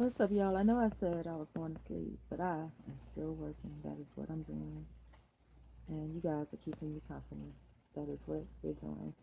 What's up, y'all? I know I said I was going to sleep, but I am still working. That is what I'm doing. And you guys are keeping me company. That is what we're doing.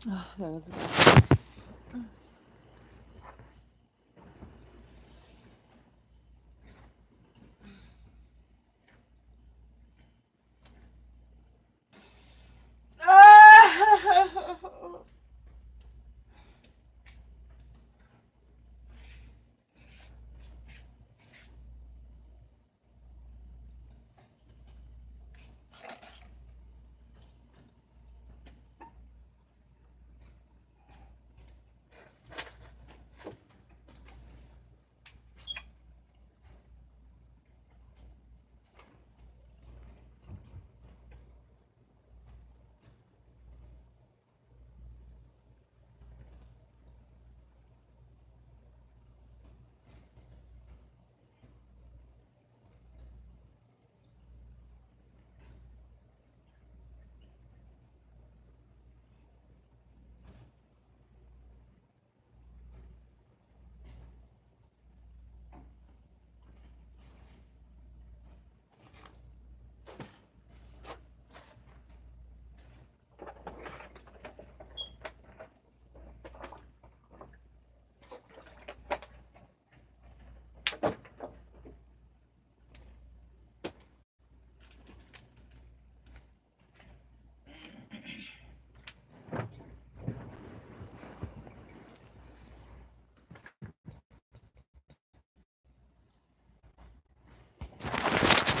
That was good.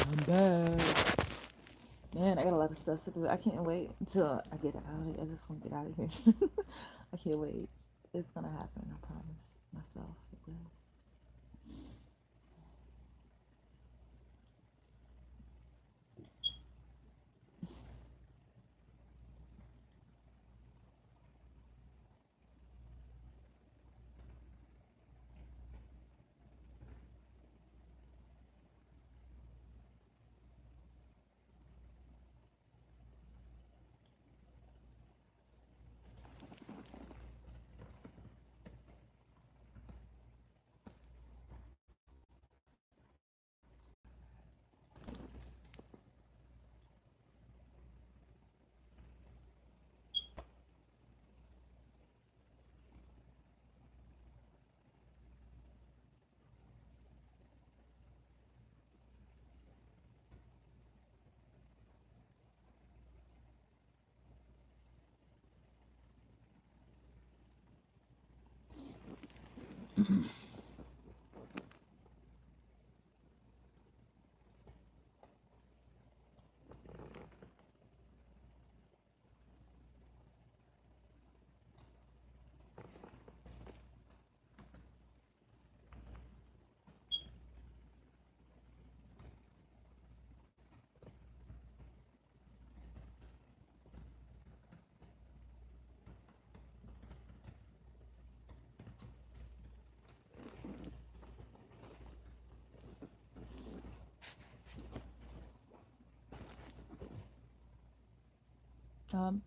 I'm back. Man, I got a lot of stuff to do. I can't wait until I get out. I just want to get out of here. I can't wait. It's gonna happen. I promise myself it will.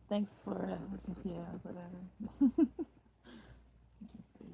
Thanks for yeah, whatever. Let's see.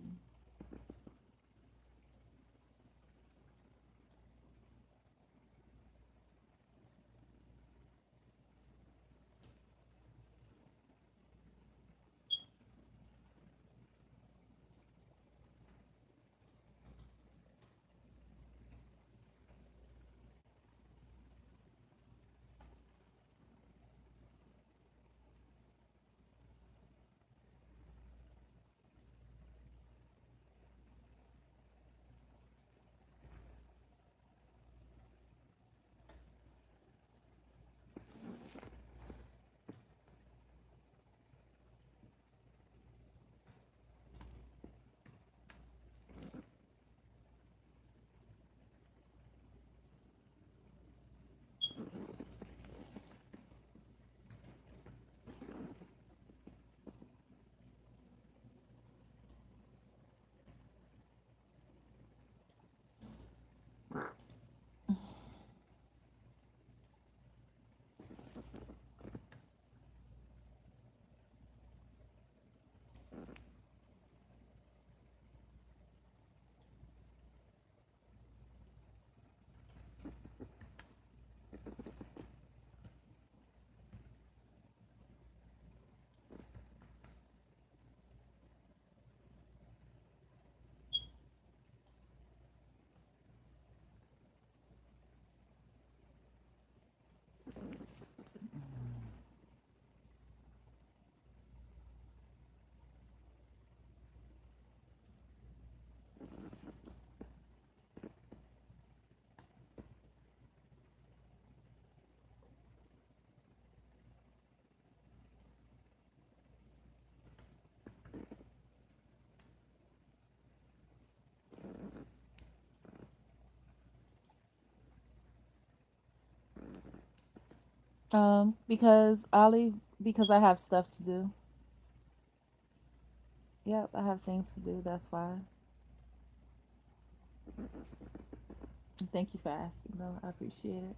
Because Ollie, because I have stuff to do. Yep, I have things to do. That's why. Thank you for asking, though. I appreciate it.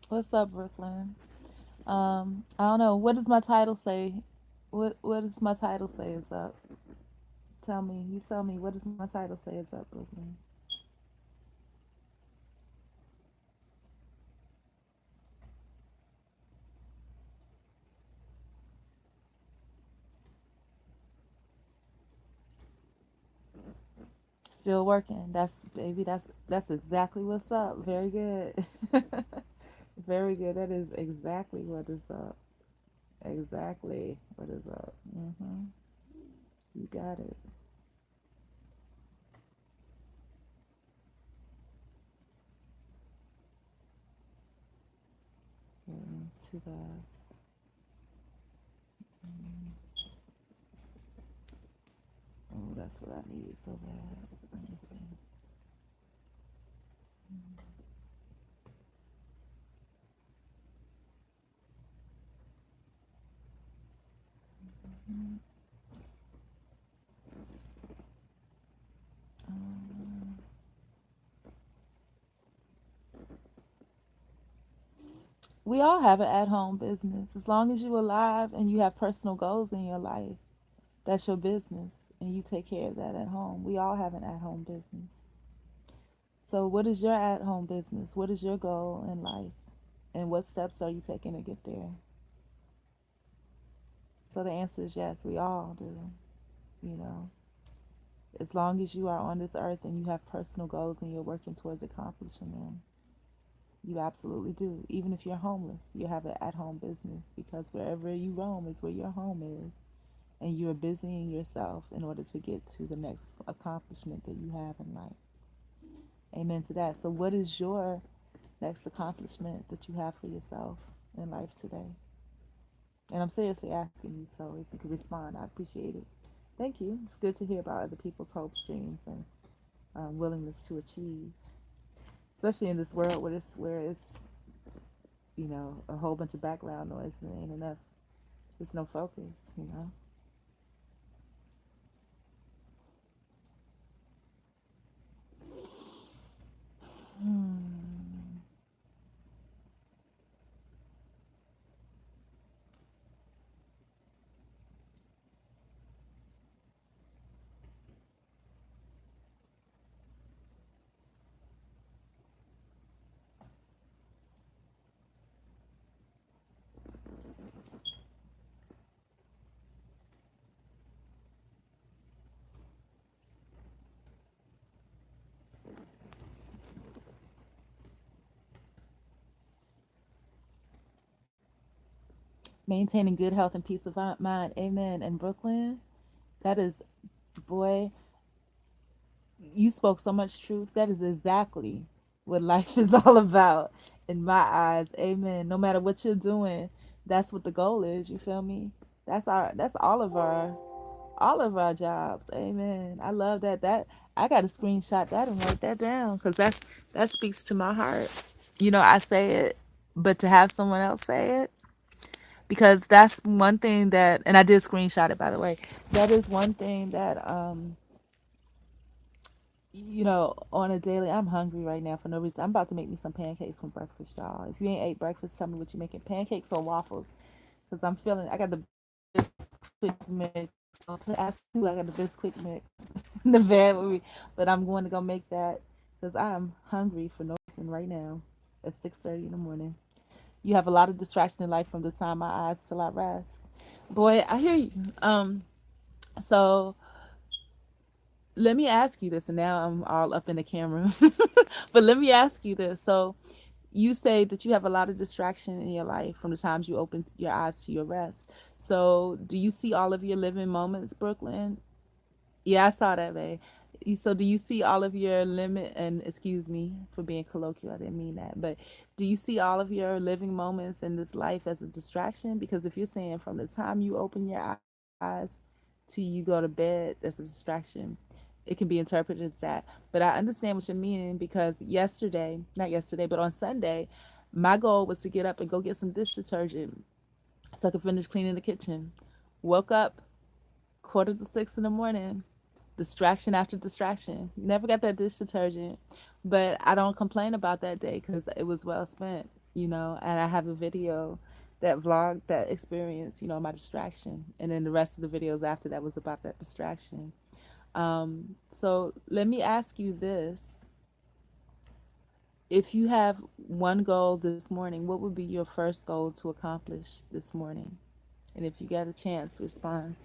What's up, Brooklyn? I don't know. What does my title say? What does my title say is up? Tell me. You tell me. What does my title say is up, Brooklyn? Still working. That's baby. That's exactly what's up. Very good. Very good. That is exactly what is up. Exactly what is up. You got it. Yeah, it's too bad. Oh, that's what I need so bad. Let me see. We all have an at-home business. As long as you're alive and you have personal goals in your life, that's your business, and you take care of that at home. We all have an at-home business. So, what is your at-home business? What is your goal in life, and what steps are you taking to get there? So, the answer is yes. We all do. You know, as long as you are on this earth and you have personal goals and you're working towards accomplishing them, you absolutely do. Even if you're homeless, you have an at-home business because wherever you roam is where your home is. And you're busying yourself in order to get to the next accomplishment that you have in life. Amen to that. So, what is your next accomplishment that you have for yourself in life today? And I'm seriously asking you, so if you could respond, I appreciate it. Thank you. It's good to hear about other people's hope streams and willingness to achieve, especially in this world where it's a whole bunch of background noise and ain't enough. There's no focus. Maintaining good health and peace of mind. Amen. And Brooklyn, that is, boy, you spoke so much truth. That is exactly what life is all about in my eyes. Amen. No matter what you're doing, that's what the goal is. You feel me? That's all of our jobs. Amen. I love that. I got to screenshot that and write that down because that speaks to my heart. I say it, but to have someone else say it, because that's one thing that, and I did screenshot it, by the way. That is one thing that on a daily. I'm hungry right now for no reason. I'm about to make me some pancakes for breakfast, y'all. If you ain't ate breakfast, tell me what you making, pancakes or waffles, because I'm feeling I got the quick mix. So to ask you, I got the best quick mix in the bed with me, but I'm going to go make that because I'm hungry for no reason right now at 6:30 in the morning. You have a lot of distraction in life from the time my eyes till I rest. Boy, I hear you. So let me ask you this, and now I'm all up in the camera. But let me ask you this. So you say that you have a lot of distraction in your life from the times you open your eyes to your rest. So do you see all of your living moments, Brooklyn? Yeah, I saw that, babe. So do you see all of your limit, and excuse me for being colloquial, I didn't mean that, but do you see all of your living moments in this life as a distraction? Because if you're saying from the time you open your eyes till you go to bed, that's a distraction. It can be interpreted as that. But I understand what you're meaning because yesterday, not yesterday, but on Sunday, my goal was to get up and go get some dish detergent so I could finish cleaning the kitchen. Woke up quarter to 6 in the morning, distraction after distraction. Never got that dish detergent, but I don't complain about that day because it was well spent, and I have a video that vlogged that experience, my distraction. And then the rest of the videos after that was about that distraction. So let me ask you this. If you have one goal this morning, what would be your first goal to accomplish this morning? And if you got a chance, respond.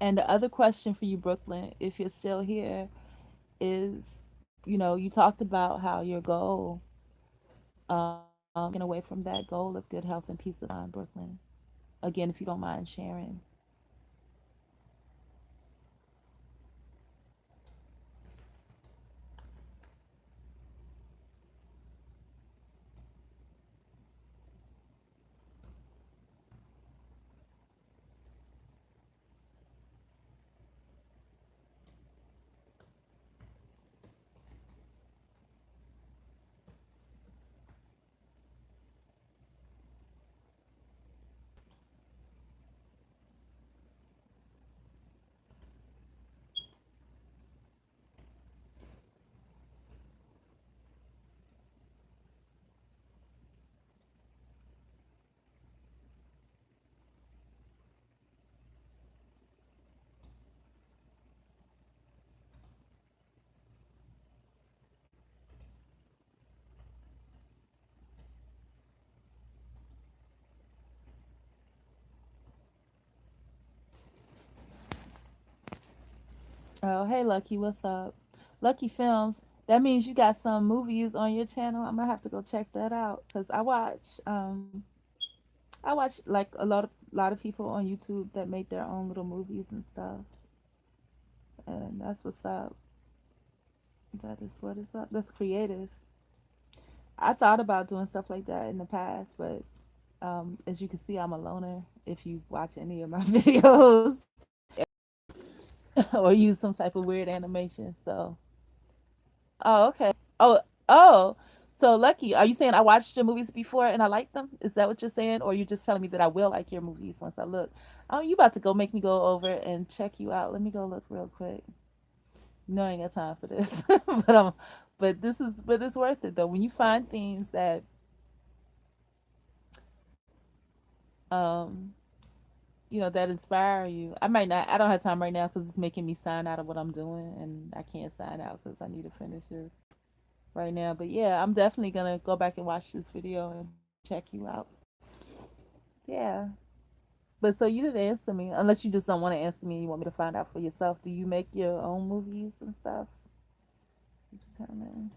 And the other question for you, Brooklyn, if you're still here, is you talked about how your goal, taken away from that goal of good health and peace of mind, Brooklyn. Again, if you don't mind sharing. Oh, hey, Lucky, what's up? Lucky Films. That means you got some movies on your channel. I'm gonna have to go check that out because I watch like a lot of people on YouTube that make their own little movies and stuff, and that's what's up. That is what is up. That's creative. I thought about doing stuff like that in the past, but as you can see, I'm a loner. If you watch any of my videos or use some type of weird animation, so oh okay. Oh oh. So Lucky, are you saying I watched your movies before and I liked them? Is that what you're saying, or you're just telling me that I will like your movies once I look? Oh, you about to go make me go over and check you out? Let me go look real quick. No, I ain't got time for this, but it's worth it though. When you find things that um that inspire you. I might not. I don't have time right now because it's making me sign out of what I'm doing, and I can't sign out because I need to finish this. right now. But yeah, I'm definitely gonna go back and watch this video and check you out. Yeah. But so you didn't answer me, unless you just don't want to answer me. You want me to find out for yourself. Do you make your own movies and stuff? Determine.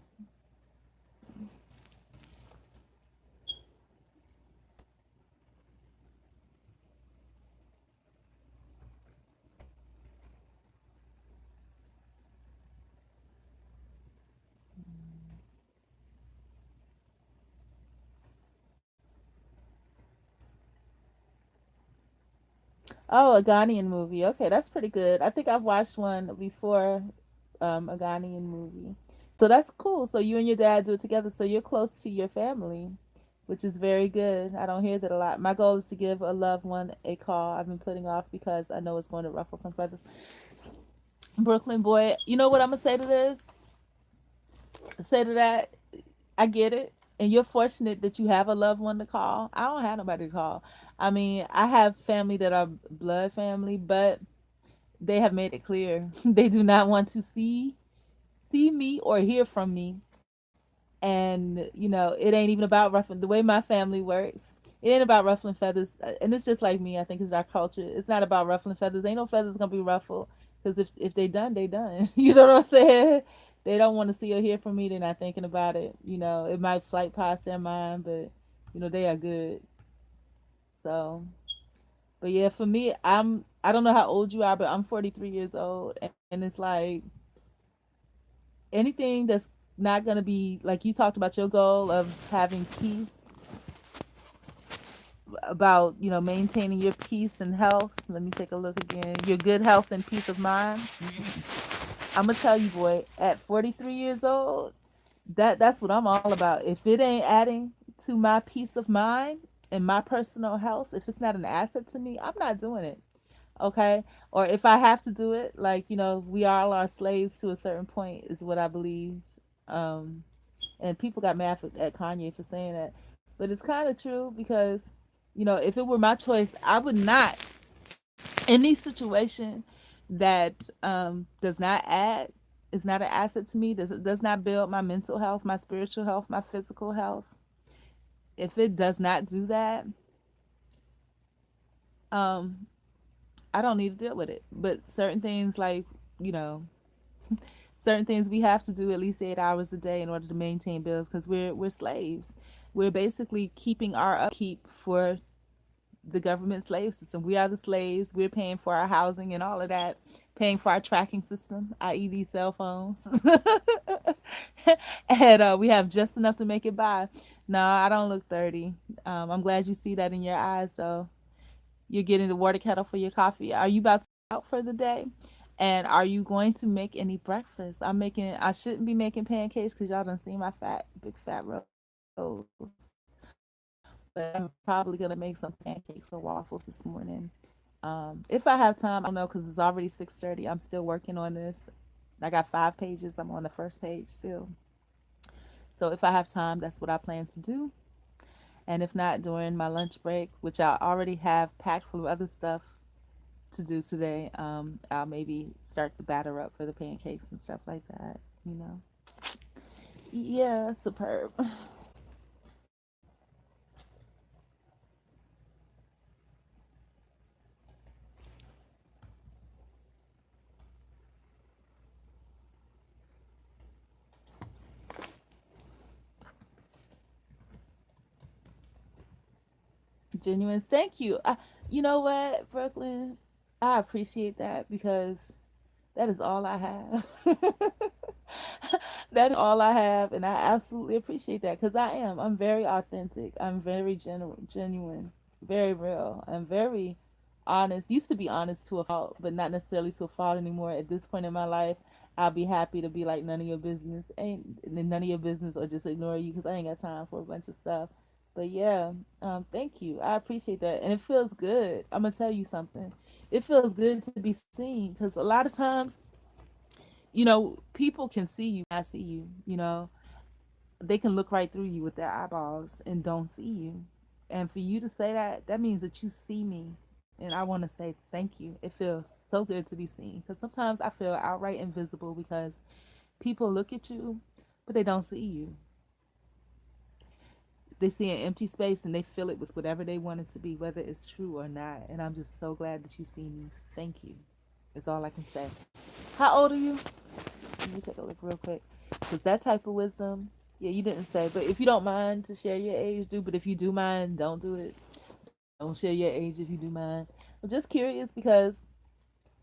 Oh, a Ghanaian movie. Okay, that's pretty good. I think I've watched one before, a Ghanaian movie. So that's cool. So you and your dad do it together. So you're close to your family, which is very good. I don't hear that a lot. My goal is to give a loved one a call. I've been putting off because I know it's going to ruffle some feathers. Brooklyn boy, you know what I'm gonna say to this? Say to that. I get it. And you're fortunate that you have a loved one to call. I don't have nobody to call. I mean, I have family that are blood family, but they have made it clear they do not want to see me or hear from me. And it ain't even about ruffling the way my family works. It ain't about ruffling feathers, and it's just like me. I think it's our culture. It's not about ruffling feathers. Ain't no feathers gonna be ruffled because if they done, they done. You know what I'm saying? They don't want to see or hear from me. They're not thinking about it. It might flight past their mind, but they are good. So, but yeah, for me, I don't know how old you are, but I'm 43 years old, and it's like anything that's not gonna be like you talked about your goal of having peace, about maintaining your peace and health. Let me take a look again. Your good health and peace of mind. I'm gonna tell you, boy, at 43 years old, that's what I'm all about. If it ain't adding to my peace of mind and my personal health, if it's not an asset to me, I'm not doing it. Okay? Or if I have to do it, like, we all are slaves to a certain point, is what I believe. Um, and people got mad at Kanye for saying that. But it's kind of true because, if it were my choice, I would not, any situation that does not add, is not an asset to me, does not build my mental health, my spiritual health, my physical health. If it does not do that, um, I don't need to deal with it. But certain things like, you know, certain things we have to do at least 8 hours a day in order to maintain bills because we're slaves. We're basically keeping our upkeep for the government slave system. We are the slaves. We're paying for our housing and all of that, paying for our tracking system, i.e., these cell phones. And we have just enough to make it by. No, I don't look 30. I'm glad you see that in your eyes, though. You're getting the water kettle for your coffee. Are you about to go out for the day? And are you going to make any breakfast? I shouldn't be making pancakes because y'all done seen my big fat rolls. But I'm probably gonna make some pancakes or waffles this morning. If I have time, I don't know because it's already 6:30. I'm still working on this. I got 5 pages. I'm on the first page still. So if I have time, that's what I plan to do. And if not, during my lunch break, which I already have packed full of other stuff to do today, I'll maybe start the batter up for the pancakes and stuff like that. You know. Yeah, superb. Genuine. Thank you. You know what, Brooklyn? I appreciate that because that is all I have. That is all I have, and I absolutely appreciate that because I am. I'm very authentic. I'm very genuine, very real. I'm very honest. Used to be honest to a fault, but not necessarily to a fault anymore. At this point in my life, I'll be happy to be like none of your business, ain't none of your business, or just ignore you because I ain't got time for a bunch of stuff. But yeah, thank you. I appreciate that, and it feels good. I'm gonna tell you something. It feels good to be seen because a lot of times people can see you, I see you. They can look right through you with their eyeballs and don't see you. And for you to say that, that means that you see me. And I want to say thank you. It feels so good to be seen because sometimes I feel outright invisible because people look at you, but they don't see you. They see an empty space and they fill it with whatever they want it to be, whether it's true or not. And I'm just so glad that you see me. Thank you. Is all I can say. How old are you? Let me take a look real quick. Because that type of wisdom, yeah, you didn't say. But if you don't mind to share your age, do. But if you do mind, don't do it. Don't share your age if you do mind. I'm just curious because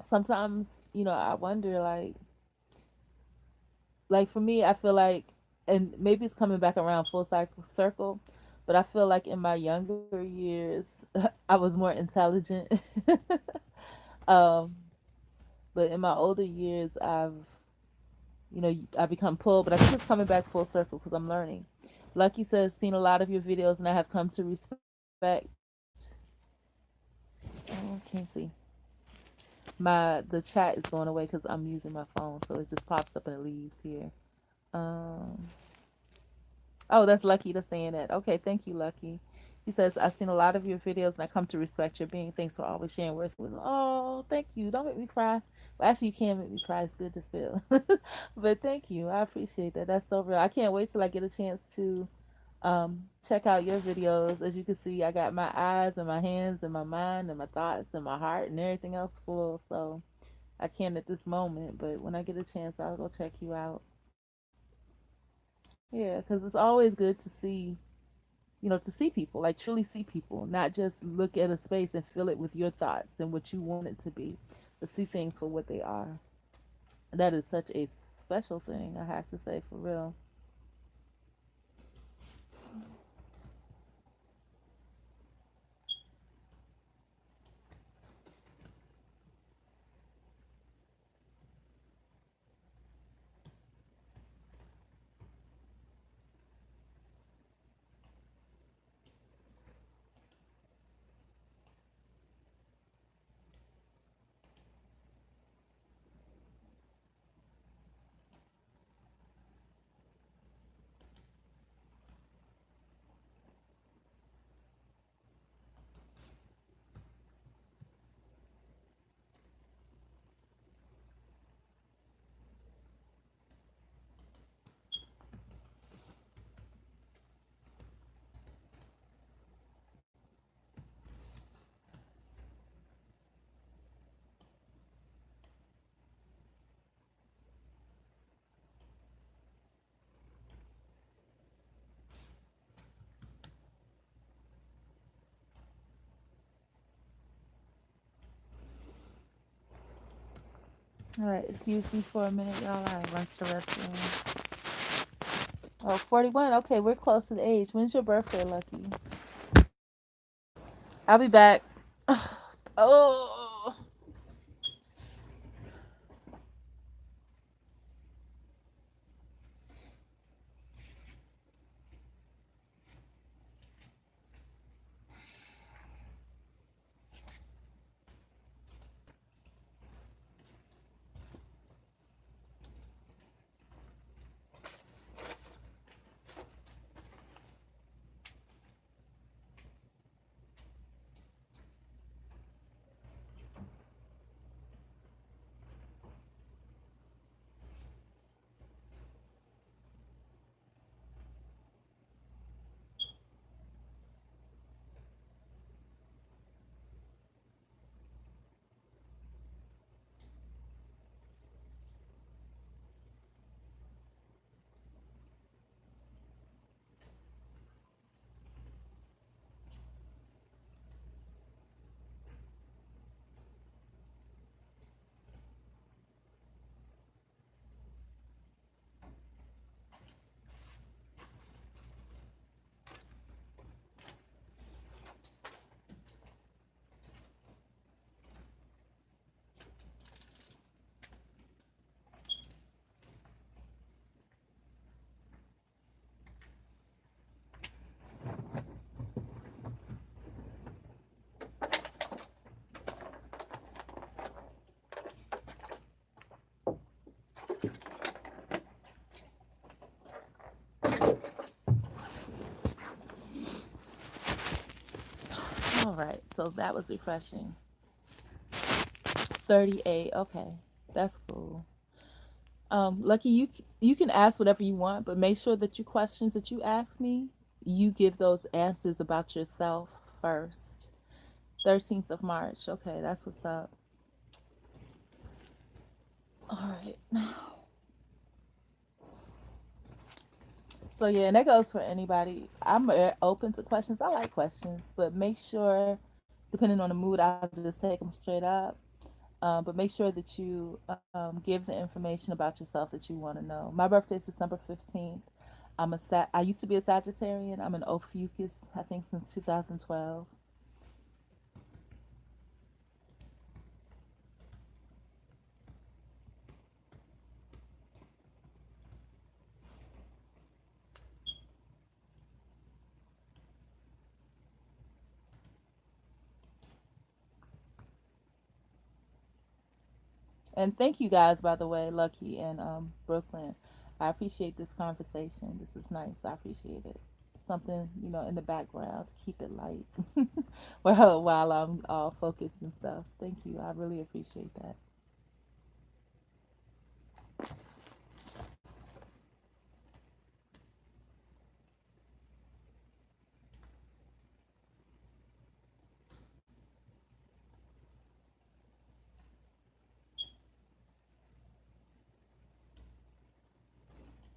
sometimes, I wonder, like for me, I feel like, and maybe it's coming back around full circle, but I feel like in my younger years, I was more intelligent. um, but in my older years, I become pulled, but I think it's coming back full circle because I'm learning. Lucky says, seen a lot of your videos and I have come to respect. Oh, can't see. The chat is going away because I'm using my phone, so it just pops up and it leaves here. Um, Oh, that's Lucky that's saying that. Okay, thank you, Lucky. He says, I've seen a lot of your videos and I come to respect your being. Thanks for always sharing worth with me. Oh, thank you. Don't make me cry. Well, actually, you can make me cry. It's good to feel. But thank you. I appreciate that. That's so real. I can't wait till I get a chance to check out your videos. As you can see, I got my eyes and my hands and my mind and my thoughts and my heart and everything else full. So I can't at this moment, but when I get a chance, I'll go check you out. Yeah, because it's always good to see people, like truly see people, not just look at a space and fill it with your thoughts and what you want it to be, but see things for what they are. That is such a special thing, I have to say, for real. All right, excuse me for a minute, y'all. I run to the restroom. Oh, 41. Okay, we're close to the age. When's your birthday, Lucky? I'll be back. Oh. All right, so that was refreshing. 38. Okay, that's cool. Lucky, you can ask whatever you want, but make sure that you questions that you ask me, you give those answers about yourself first. 13th of March. Okay, that's what's up. All right. So yeah, and that goes for anybody. I'm open to questions. I like questions, but make sure, depending on the mood, I'll just take them straight up. But make sure that you give the information about yourself that you want to know. My birthday is December 15th. I used to be a Sagittarian. I'm an Ophiuchus, I think, since 2012. And thank you guys, by the way, Lucky and Brooklyn. I appreciate this conversation. This is nice. I appreciate it. Something, in the background to keep it light while I'm all focused and stuff. Thank you. I really appreciate that.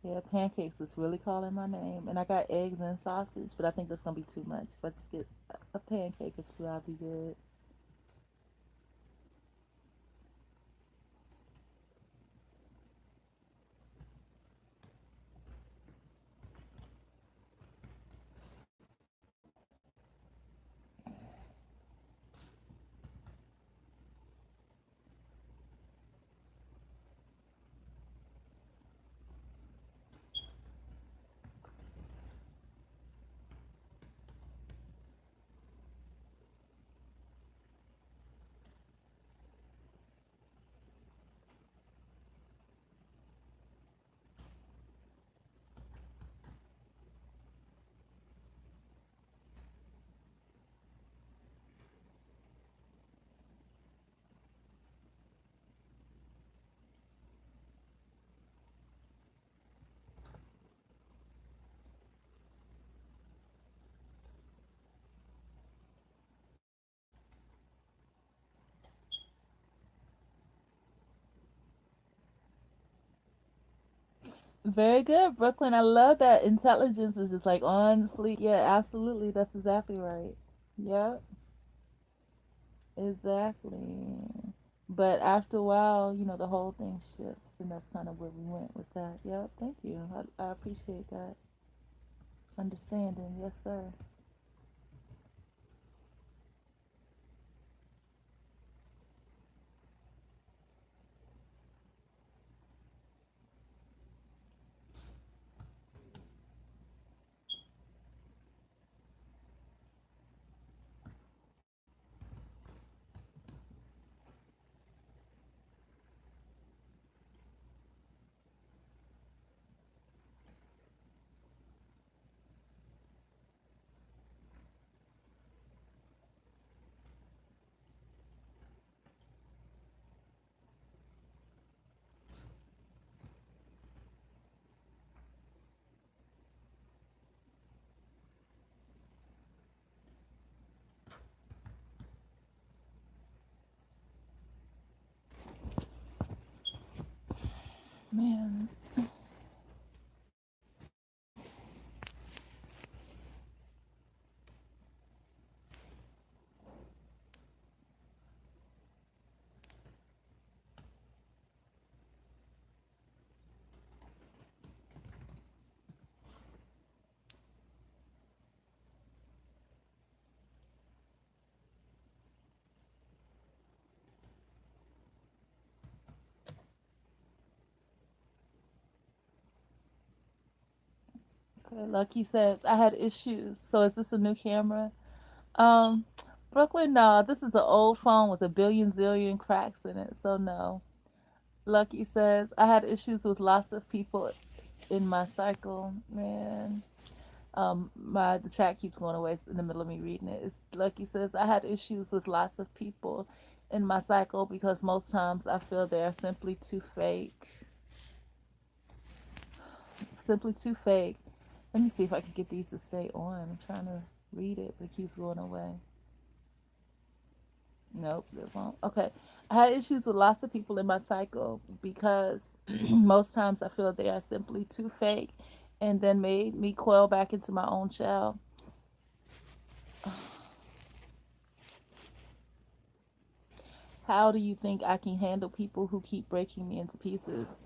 Yeah, pancakes is really calling my name. And I got eggs and sausage, but I think that's going to be too much. If I just get a pancake or two, I'll be good. Very good, Brooklyn. I love that intelligence is just like on fleek. Yeah, absolutely. That's exactly right. Yep, exactly. But after a while, the whole thing shifts, and that's kind of where we went with that. Yep, thank you. I appreciate that understanding. Yes, sir. Man, okay, Lucky says I had issues. So is this a new camera? Um, Brooklyn, no, this is an old phone with a billion zillion cracks in it. So no. Lucky says I had issues with lots of people in my cycle. Man, my the chat keeps going away in the middle of me reading it. It's Lucky says I had issues with lots of people in my cycle because most times I feel they're simply too fake. simply too fake. Let me see if I can get these to stay on. I'm trying to read it, but it keeps going away. Nope, it won't. Okay. I had issues with lots of people in my cycle because most times I feel they are simply too fake and then made me coil back into my own shell. How do you think I can handle people who keep breaking me into pieces?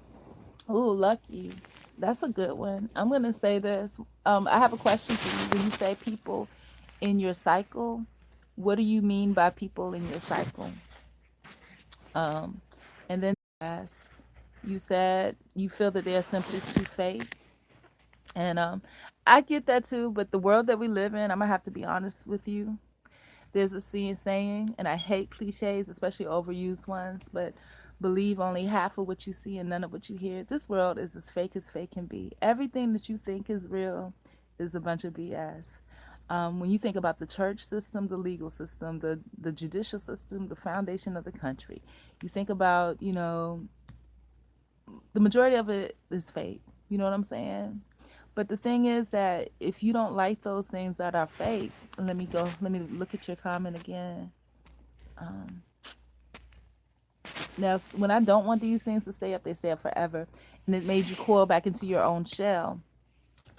Ooh, lucky. That's a good one. I'm going to say this. I have a question for you. When you say people in your cycle, what do you mean by people in your cycle? Um, and then last, you said you feel that they're simply too fake. And I get that too, but the world that we live in, I'm going to have to be honest with you. There's a saying, and I hate cliches, especially overused ones, but believe only half of what you see and none of what you hear. This world is as fake can be. Everything that you think is real is a bunch of BS. When you think about the church system, the legal system, the judicial system, the foundation of the country, you think about, the majority of it is fake. You know what I'm saying? But the thing is that if you don't like those things that are fake, let me look at your comment again. Now, when I don't want these things to stay up, they stay up forever. And it made you coil back into your own shell.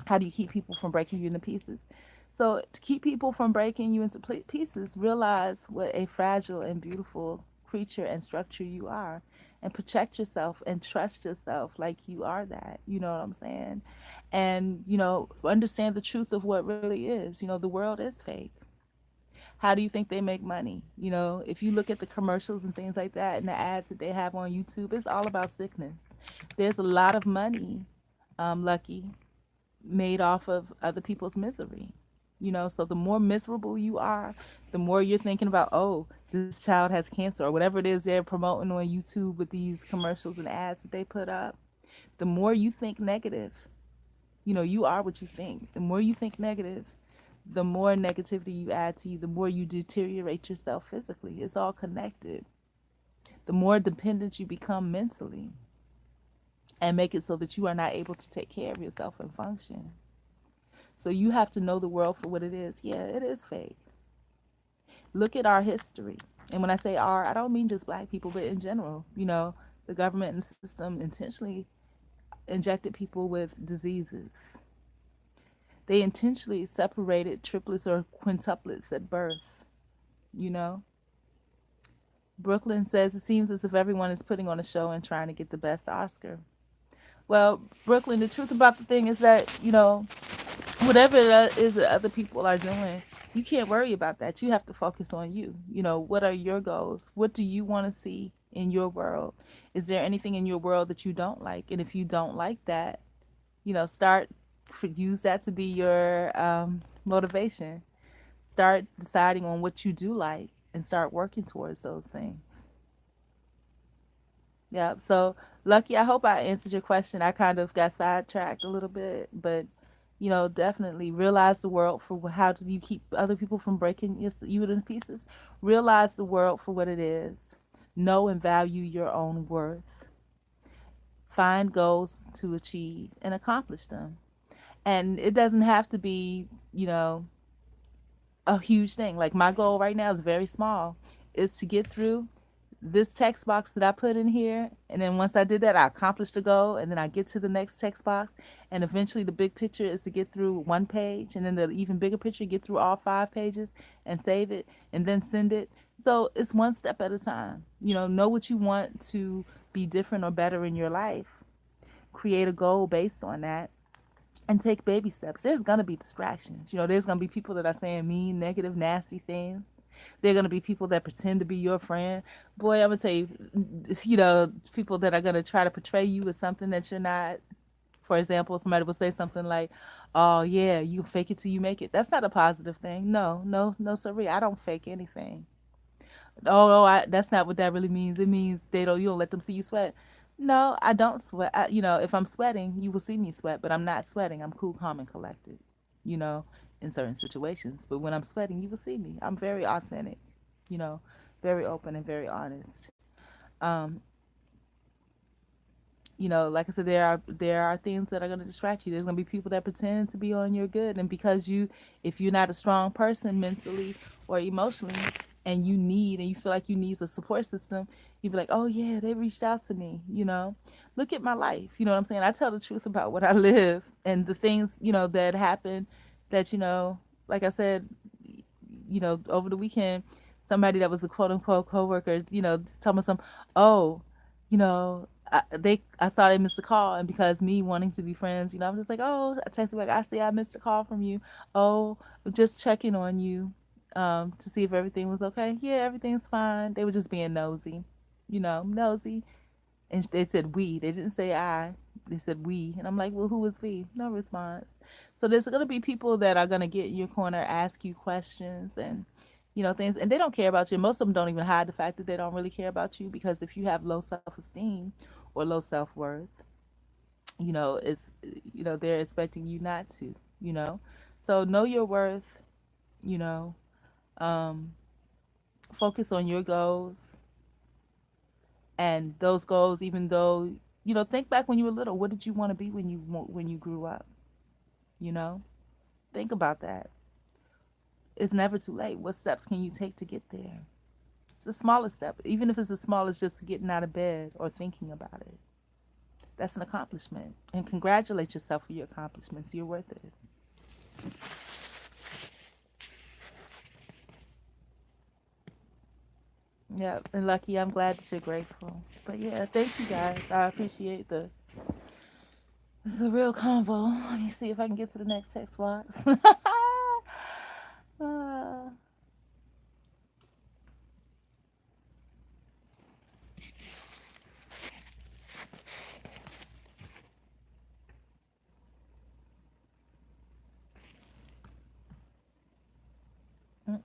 How do you keep people from breaking you into pieces? So, to keep people from breaking you into pieces, realize what a fragile and beautiful creature and structure you are. And protect yourself and trust yourself like you are that. You know what I'm saying? And, understand the truth of what really is. The world is fake. How do you think they make money? If you look at the commercials and things like that and the ads that they have on YouTube, it's all about sickness. There's a lot of money, Lucky, made off of other people's misery. So the more miserable you are, the more you're thinking about, oh, this child has cancer or whatever it is they're promoting on YouTube with these commercials and ads that they put up. The more you think negative, you are what you think. The more you think negative, the more negativity you add to you, the more you deteriorate yourself physically. It's all connected. The more dependent you become mentally and make it so that you are not able to take care of yourself and function. So you have to know the world for what it is. Yeah, it is fake. Look at our history. And when I say our, I don't mean just black people, but in general, the government and system intentionally injected people with diseases. They intentionally separated triplets or quintuplets at birth, you know? Brooklyn says it seems as if everyone is putting on a show and trying to get the best Oscar. Well, Brooklyn, the truth about the thing is that, whatever it is that other people are doing, you can't worry about that. You have to focus on you. What are your goals? What do you want to see in your world? Is there anything in your world that you don't like? And if you don't like that, start use that to be your motivation. Start deciding on what you do like and start working towards those things. Yeah. So, Lucky, I hope I answered your question. I kind of got sidetracked a little bit, but definitely realize the world for how do you keep other people from breaking you into pieces. Realize the world for what it is. Know and value your own worth. Find goals to achieve and accomplish them. And it doesn't have to be, a huge thing. Like my goal right now is very small. Is to get through this text box that I put in here, and then once I did that, I accomplished the goal, and then I get to the next text box, and eventually the big picture is to get through one page, and then the even bigger picture, get through all 5 pages and save it, and then send it. So it's one step at a time. Know what you want to be different or better in your life. Create a goal based on that and take baby steps. There's going to be distractions. There's going to be people that are saying mean, negative, nasty things. There are going to be people that pretend to be your friend. Boy, I'm going to tell you, people that are going to try to portray you as something that you're not. For example, somebody will say something like, oh, yeah, you fake it till you make it. That's not a positive thing. No, no, no, sorry. I don't fake anything. Oh, no, that's not what that really means. It means you don't let them see you sweat. No, I don't sweat. If I'm sweating, you will see me sweat, but I'm not sweating. I'm cool, calm, and collected, you know, in certain situations. But when I'm sweating, you will see me. I'm very authentic, you know, very open and very honest. Um, Like I said, there are things that are going to distract you. There's going to be people that pretend to be on your good, and because if you're not a strong person mentally or emotionally, and you feel like you need a support system, you be like, oh yeah, they reached out to me. Look at my life. You know what I'm saying? I tell the truth about what I live and the things that happen. That like I said, over the weekend, somebody that was a quote unquote coworker, told me some, oh, I saw they missed a call, and because me wanting to be friends, I'm just like, oh, I texted back, I see I missed a call from you. Oh, just checking on you, to see if everything was okay. Yeah, everything's fine. They were just being nosy, nosy, and they said we. They didn't say I. They said we, and I'm like, well, who was we? No response. So there's gonna be people that are gonna get in your corner, ask you questions, and things, and they don't care about you. Most of them don't even hide the fact that they don't really care about you, because if you have low self-esteem or low self-worth, it's they're expecting you not to. So know your worth. You know, um, focus on your goals, and those goals, even though think back when you were little. What did you want to be when you grew up? You know, think about that. It's never too late. What steps can you take to get there? It's the smallest step, even if it's as small as just getting out of bed or thinking about it. That's an accomplishment, and congratulate yourself for your accomplishments. You're worth it. Yeah, and Lucky, I'm glad that you're grateful. But yeah, thank you guys. I appreciate the This is a real convo. Let me see if I can get to the next text box. uh, mm-mm.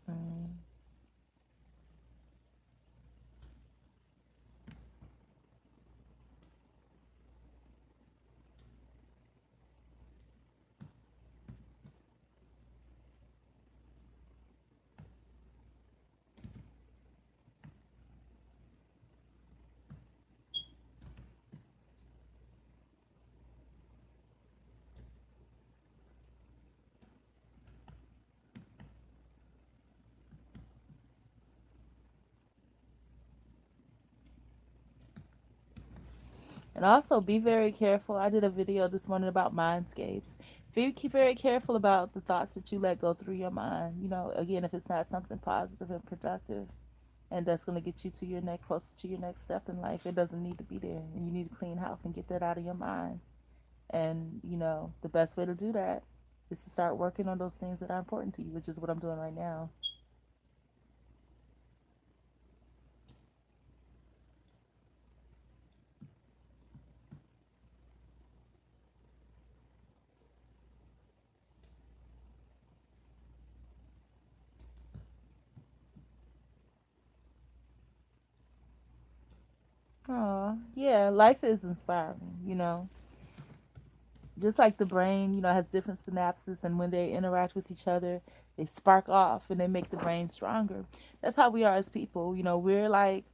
And also be very careful. I did a video this morning about mindscapes. Keep very careful about the thoughts that you let go through your mind. Again, if it's not something positive and productive, and that's going to get you to your next closer to your next step in life, it doesn't need to be there. And you need to clean house and get that out of your mind. And the best way to do that is to start working on those things that are important to you, which is what I'm doing right now. Oh, yeah, life is inspiring, Just like the brain, has different synapses, and when they interact with each other, they spark off and they make the brain stronger. That's how we are as people. We're like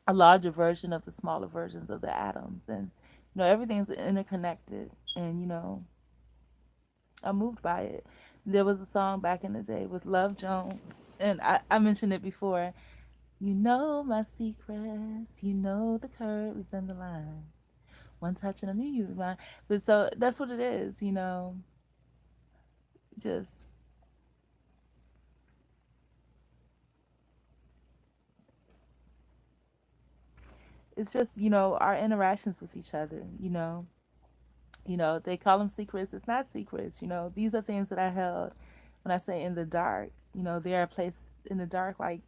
a larger version of the smaller versions of the atoms, and everything's interconnected, and I'm moved by it. There was a song back in the day with Love Jones, and I mentioned it before. You know my secrets, you know the curves and the lines. One touch and I knew you were mine. But so that's what it is, Just it's just our interactions with each other. They call them secrets. It's not secrets. These are things that I held when I say in the dark. They are placed in the dark, like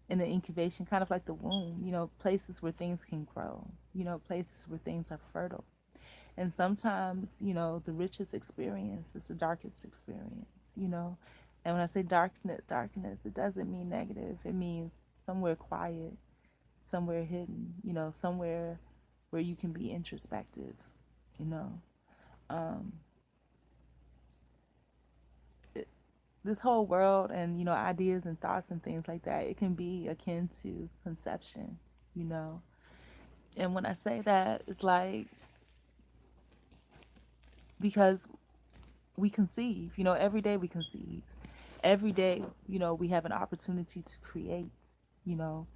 in the incubation, kind of like the womb. Places where things can grow. Places where things are fertile. And sometimes, the richest experience is the darkest experience. And when I say darkness, it doesn't mean negative. It means somewhere quiet, somewhere hidden, somewhere where you can be introspective, you know. Um, this whole world and, ideas and thoughts and things like that, it can be akin to conception, you know. And when I say that, it's like because we conceive, every day we conceive. Every day, we have an opportunity to create, you know,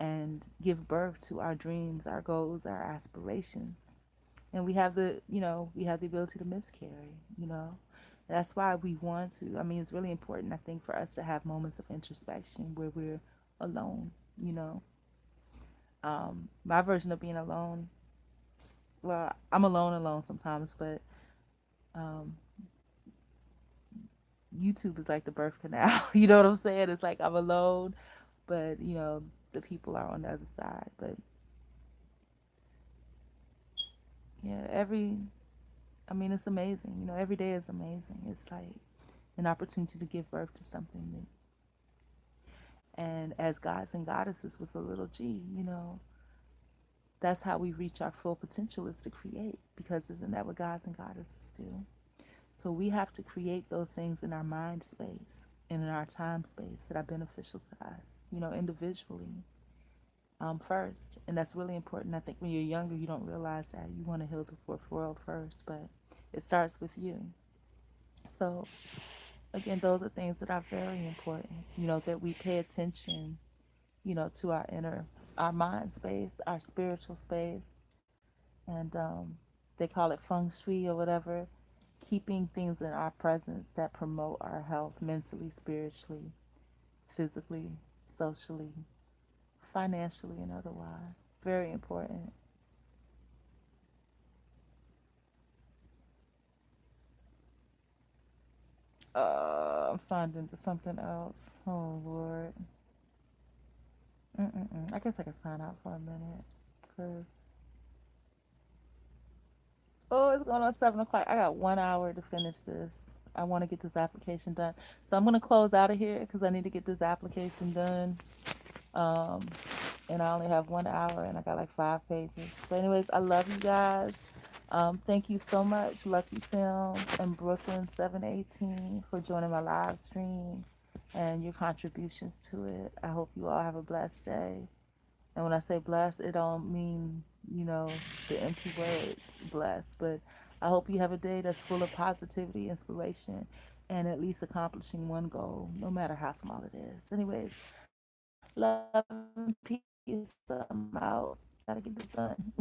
and give birth to our dreams, our goals, our aspirations. And we have the ability to miscarry, That's why we want to. I mean, it's really important, I think, for us to have moments of introspection where we're alone, you know. My version of being alone, well, I'm alone sometimes, but um, YouTube is like the birth canal. You know what I'm saying? It's like I'm alone, but the people are on the other side. But yeah, I mean, it's amazing. Every day is amazing. It's like an opportunity to give birth to something new. And as gods and goddesses with a little g, that's how we reach our full potential, is to create, because isn't that what gods and goddesses do? So we have to create those things in our mind space and in our time space that are beneficial to us, individually, first. And that's really important. I think when you're younger, you don't realize that you want to heal the fourth world first, but it starts with you. So again, those are things that are very important, that we pay attention, to our mind space, our spiritual space, and they call it feng shui or whatever, keeping things in our presence that promote our health mentally, spiritually, physically, socially, financially, and otherwise. Very important. I'm signed into something else. Oh, Lord. I guess I could sign out for a minute. Because, oh, it's going on 7 o'clock. I got 1 hour to finish this. I want to get this application done. So I'm going to close out of here because I need to get this application done. Um, and I only have 1 hour and I got like 5 pages. But anyways, I love you guys. Thank you so much, Lucky Films and Brooklyn 718, for joining my live stream and your contributions to it. I hope you all have a blessed day. And when I say blessed, it don't mean, the empty words blessed, but I hope you have a day that's full of positivity, inspiration, and at least accomplishing one goal, no matter how small it is. Anyways, love and peace. I'm out. Gotta get this done.